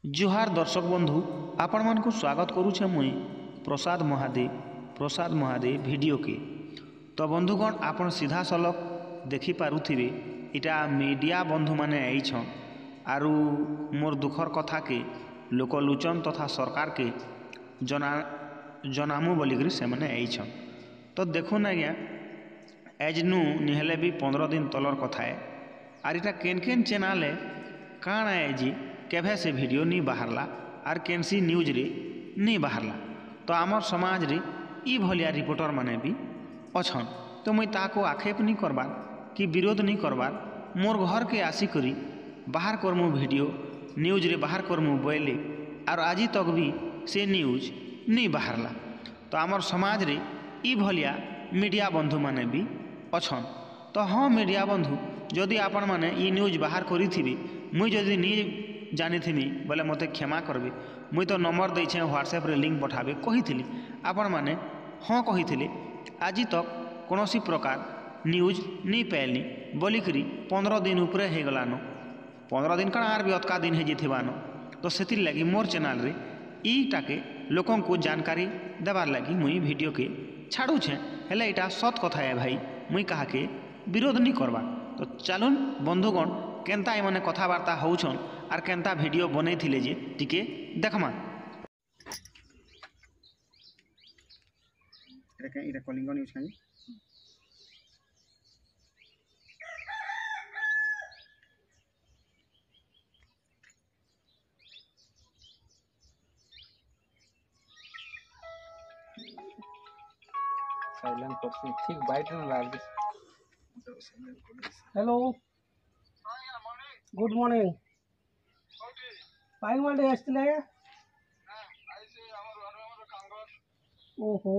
जुहार दर्शक बंधु आपण मान को स्वागत करुछे मुई प्रसाद महादेव वीडियो के। तो बंधुगण आपण सीधा सलख देखि पारुथिबे इटा मीडिया बंधु माने आइछन आरु मोर दुखर कथा के लोकलुचन तथा सरकार के जनामु बोलिकरी से माने आइछन। तो देखुन आज्ञा एजनु निहले भी 15 दिन तलर कथा है आर इटा केन केन चैनल है काण है जी केभे से वीडियो नहीं बाहरला आर केनसी न्यूज रे नहीं बाहरला। तो आमर समाज रे ई भलिया रिपोर्टर माने भी अछन। तो मुई ताको आक्षेप नहीं करबार कि विरोध नहीं करबार मोर घर के आसी करी बाहर करमु वीडियो न्यूज रे बाहर करमु बोले आर आजी तक भी से न्यूज नहीं बाहरला। तो आमर समाज रे ई भलिया मीडिया बंधु माने भी अछन। तो हाँ मीडिया बंधु जदि आपण माने ई न्यूज बाहर करी थिबे मुई जदि नहीं जानी थी बोले मते क्षमा करबे। मुई तो नंबर देछे व्हाट्सएप रे लिंक पठाबे कही आपण माने हाँ कही आज तक कौनसी प्रकार न्यूज नहीं पैली बोलिकी 15 दिन उपरे हो गलान। 15 दिन कण आर भी अतका दिन है जीवान। तो से लगी मोर चैनल रे ईटाके लोकों को जानकारी देवार लगी मुई वीडियो के छाड़ूछे। हेले इटा सत कथा है भाई मुई कहा के विरोध नहीं करवा। तो चलुन बंधुगण केनता एमने कथबार्ता होउछन आर केनता वीडियो बनै थिले जे टिके देखमा। इरा कलिंग न्यूज काई साइलेंट करसी ठीक बाइट न लाग। हेलो गुड मॉर्निंग पाई मांडे आसले ओहो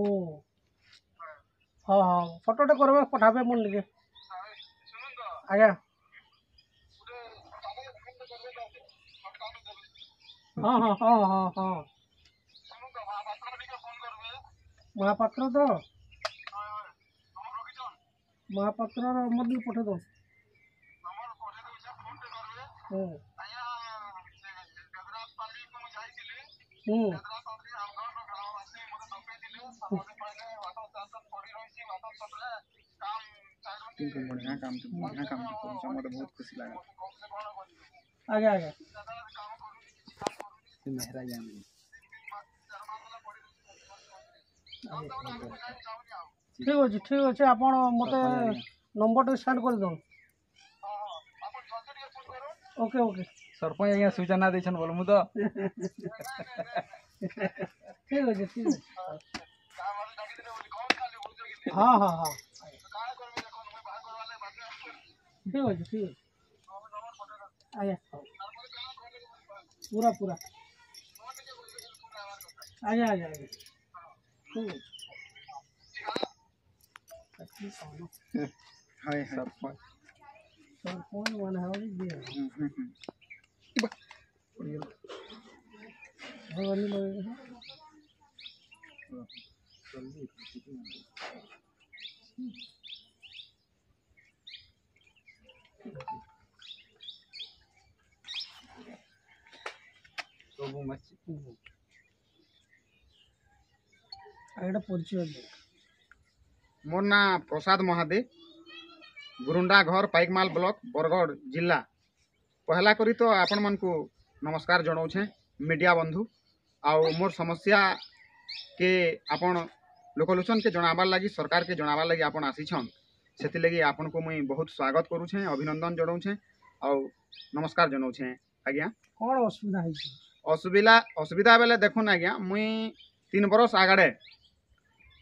हाँ हाँ फोटोटे करबे पठाबे मन लिखे आज्ञा हाँ हाँ हाँ हाँ हाँ महापात्र तो महापात्र मत पठे दो बढ़िया काम करूछ मते बहुत खुशी लागल। आगे आगे मेहरा जाने ठीक अच्छे आपण मते नंबर टे सेंड कर दो। ओके ओके सरपंच आज्ञा सूचना देछन बोल मु तो ठीक है हाँ हाँ हाँ ठीक है आया पूरा पूरा आया आया ठीक है हाय सरपंच सरपंच वन है भवानी लगे सब मच्छी आइडा परिचय मोर ना प्रसाद महादेव गुरुंडा घर पाइकमाल ब्लॉक बरगढ़ जिला। पहला करी तो आपण मन को नमस्कार जनाऊे मीडिया बंधु आउ मोर समस्या के आपण लोकलोचन के जनाबार लगी सरकार के जनाबार लगी आपण आसीछन सेति लगी आपण को मुई बहुत स्वागत करूछे अभिनंदन जनाऊे आउ नमस्कार जनाऊे। आज्ञा कौन असुविधा है असुविधा बेले देखुन आज्ञा मुई 3 बरस आगाड़े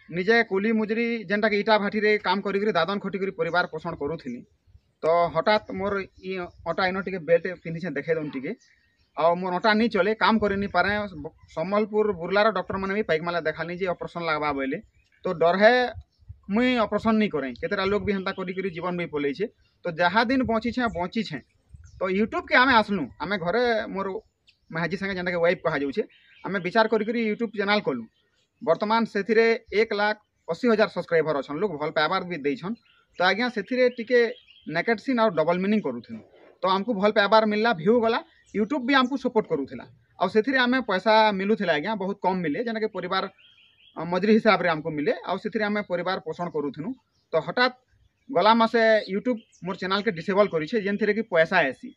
निजे कुली मुजरी जेनटा कि इटा भाटी रे काम करी दादन खटी करी परिवार पोषण करूथिनी। तो हठात मोर ई अटा इन टिके बेल्ट पिंधिछे देखे दउन टिके आ मोर अटा नहीं चले काम करि नहीं पारे। सम्बलपुर बुर्लार डॉक्टर माने भी पाइकमाला देखानी जे ऑपरेशन लागबा बोले तो डर है मुई ऑपरेशन नहीं करें केतेरा लोग भी हंता करी जीवन भी पलै छे। तो जहा दिन बची छे तो यूट्यूब के आमे आसलु आमे घरे मोर महाजी संगे जेनटा कि वाइफ कहा जाउछे आमे विचार करी यूट्यूब चैनल खोलु। वर्तमान से 1,80,000 सब्सक्राइबर अच्छा लोग भल पाइबार भी देछन। तो आज्ञा से टिके नेकेट सीन और डबल मीनिंग करूथन। तो आमको भल पाइबार मिलला भ्यू गला यूट्यूब भी आमको सपोर्ट करूला आउ से आम पैसा मिलूला आज्ञा बहुत कम मिले जेनाकि परिवार मजरी हिसाब से आमको मिले आउ से आम परिवार पोषण करूँ तो हठात गला मासे यूट्यूब मोर चैनल के डिसेबल करिछे जेनथिरे कि पैसा आसी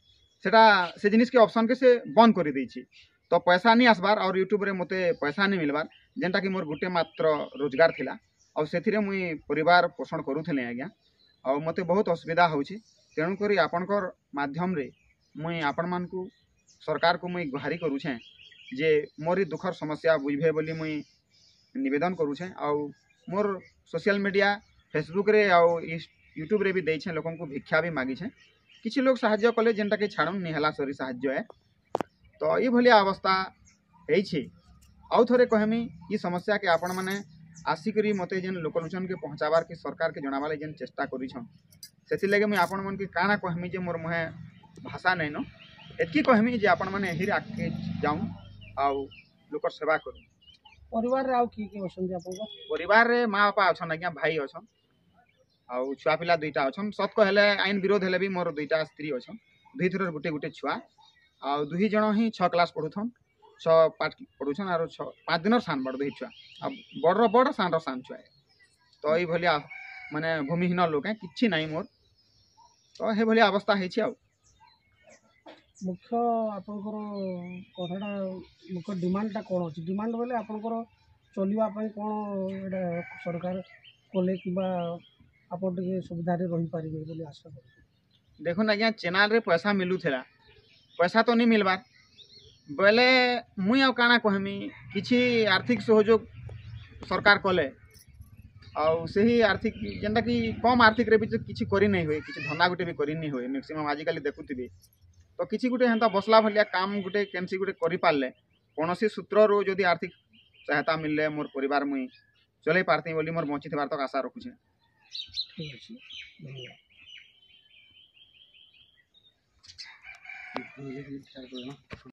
सेटा से जिनिस के ऑप्शन के से बंद कर देछि तो पैसा नहीं आसबार और यूट्यूब रे मते पैसा नहीं मिलबार जेनटा कि मोर गुटे मात्र रोजगार थिला और से मुई परिवार पोषण करूथले आज्ञा और मते बहुत असुविधा होछि तेणु करी आपनकर माध्यम रे मुई आपण मानकू सरकार को मुई गुहारी करूछे जे मोरी दुखर समस्या बुझबे बोली मुई निवेदन करूछे और मोर सोशल मीडिया फेसबुक रे आउ यूट्यूब रे भी देछे लोगों को भिक्षा भी मागिछे किछि लोग साहाय्य कले जेनटा कि छाड़न निहला सरी साहाय्य है तो ये भलिया अवस्था है आउ थोड़े कहमी ये समस्या के आपण मैंने आसिकरी मते जेन लोकलोचन के पहुँचाबार कि सरकार के जनाबार जेन चेष्टा करिछन से लगे मुझे आपण मन के काना कहमी जे मोर मुहे भाषा नहीं न एतकी कहमी जे आपण मैंने एहिर आगे जाऊँ आउ लोकर सेवा करूँ परिवार रे आउ की अछन आपन परिवार रे माँ बापा अच्छन आज्ञा भाई अच्छन आउ छुआ पिला दुईटा अच्छन सत कहले आईन विरोध हेले भी मोर दुईटा स्त्री अच्छन दुई थर गुटे गुटे छुआ आउ दुई जन ही 6 क्लास पढ़ुथन 6 पाठ पढ़ुछन आरो 5 दिन सान बड़ दुई छुआ आ बड़ बड़ सान सान छुआ तो ये भलिया माने भूमिहीन लोक हैं किछि नहीं मोर तो हे भलिया अवस्था है आ मुख्य आपनकर कथाटा मुख्य डिमांडटा कौन अच्छी डिमांड बोले आपनकर चलवा कौन एटा सरकार कले कि आपन टे सुविधा रही पारे बोली आशा कर देखुन आज्ञा चैनल रे पैसा मिलूला पैसा तो नहीं मिलबार बोले मुई आ काना कहमी किछि आर्थिक सहयोग सरकार कले आउ से आर्थिक जेनटा कि कम आर्थिक रे भी किछि करी नहीं हुए किछि धंदा गुटे भी करी नहीं हुए मैक्सिमम आजिकल देखुथिबे तो किछि गुटे हेंता बसला भलिया काम गुटे केनसी गुटे करि पारले कोनोसी सूत्ररू जदि आर्थिक सहायता मिलले मोर परिवार मुई चलै पारती बोली मोर बंची थबार तक आशा रखुछे ठीक अच्छे धन्यवाद।